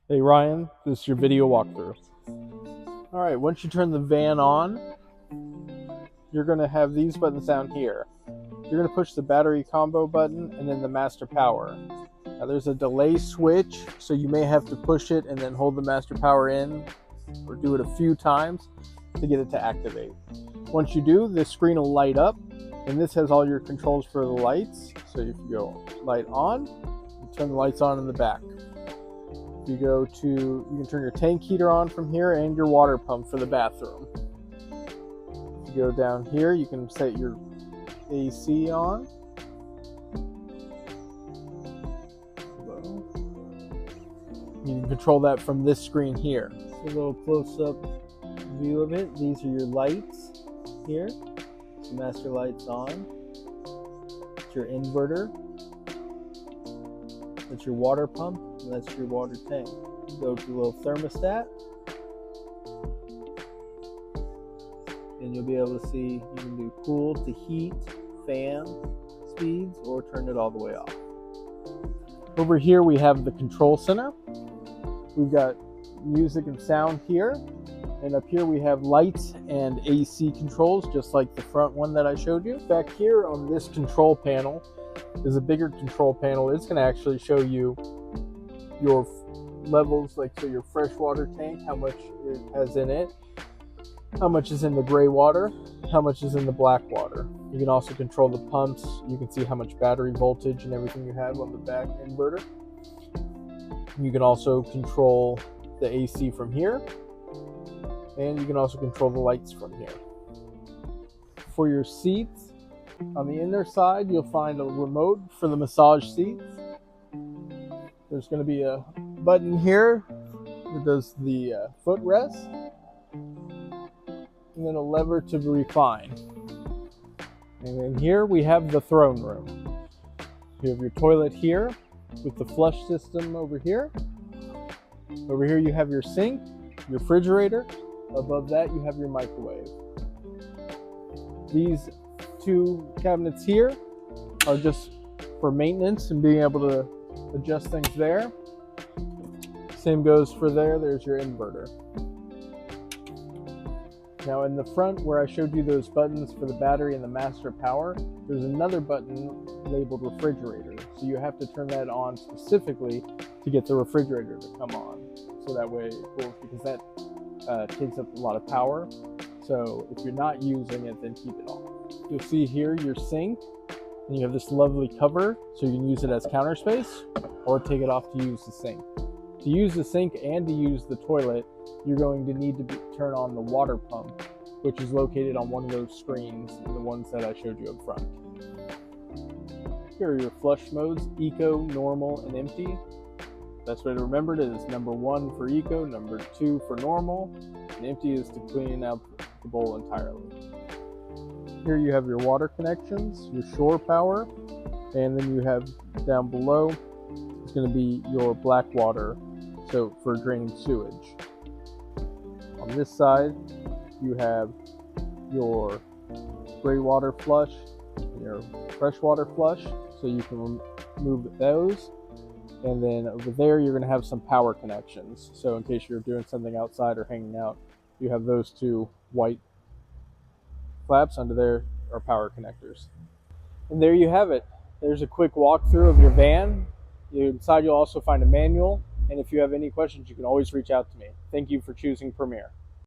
Hey Ryan, this is your video walkthrough. Alright, once you turn the van on, you're going to have these buttons down here. You're going to push the battery combo button and then the master power. Now there's a delay switch, so you may have to push it and then hold the master power in or do it a few times to get it to activate. Once you do, this screen will light up, and this has all your controls for the lights. So if you go light on, you turn the lights on in the back. You can turn your tank heater on from here and your water pump for the bathroom. If you go down here, you can set your AC on. You can control that from this screen here. A little close-up view of it. These are your lights here. Master lights on. It's your inverter. That's your water pump, and that's your water tank. Go to a little thermostat, and you'll be able to see you can do cool to heat, fan speeds, or turn it all the way off. Over here we have the control center. We've got music and sound here, and up here we have lights and AC controls, just like the front one that I showed you. Back here on this control panel is a bigger control panel. It's going to actually show you your levels, like so your freshwater tank, how much it has in it, how much is in the gray water, how much is in the black water. You can also control the pumps. You can see how much battery voltage and everything you have on the back inverter. You can also control the AC from here, and you can also control the lights from here. For your seats, on the inner side, you'll find a remote for the massage seats. There's going to be a button here that does the footrest, and then a lever to recline. And then here we have the throne room. You have your toilet here with the flush system over here. Over here you have your sink, your refrigerator. Above that you have your microwave. These two cabinets here are just for maintenance and being able to adjust things there. Same goes for there. There's your inverter. Now in the front where I showed you those buttons for the battery and the master power, there's another button labeled refrigerator. So you have to turn that on specifically to get the refrigerator to come on. So that way it cools, because that takes up a lot of power. So if you're not using it, then keep it off. You'll see here your sink, and you have this lovely cover, so you can use it as counter space or take it off to use the sink. To use the sink and to use the toilet, you're going to need to turn on the water pump, which is located on one of those screens, the ones that I showed you up front. Here are your flush modes: eco, normal, and empty. Best way to remember it is number 1 for eco, number 2 for normal, and empty is to clean out the bowl entirely. Here you have your water connections, your shore power, and then you have down below, it's going to be your black water, so for draining sewage. On this side, you have your gray water flush and your freshwater flush, so you can remove those. And then over there, you're going to have some power connections. So in case you're doing something outside or hanging out, you have those two white flaps. Under there are power connectors. And there you have it. There's a quick walkthrough of your van. Inside you'll also find a manual. And if you have any questions, you can always reach out to me. Thank you for choosing Premier.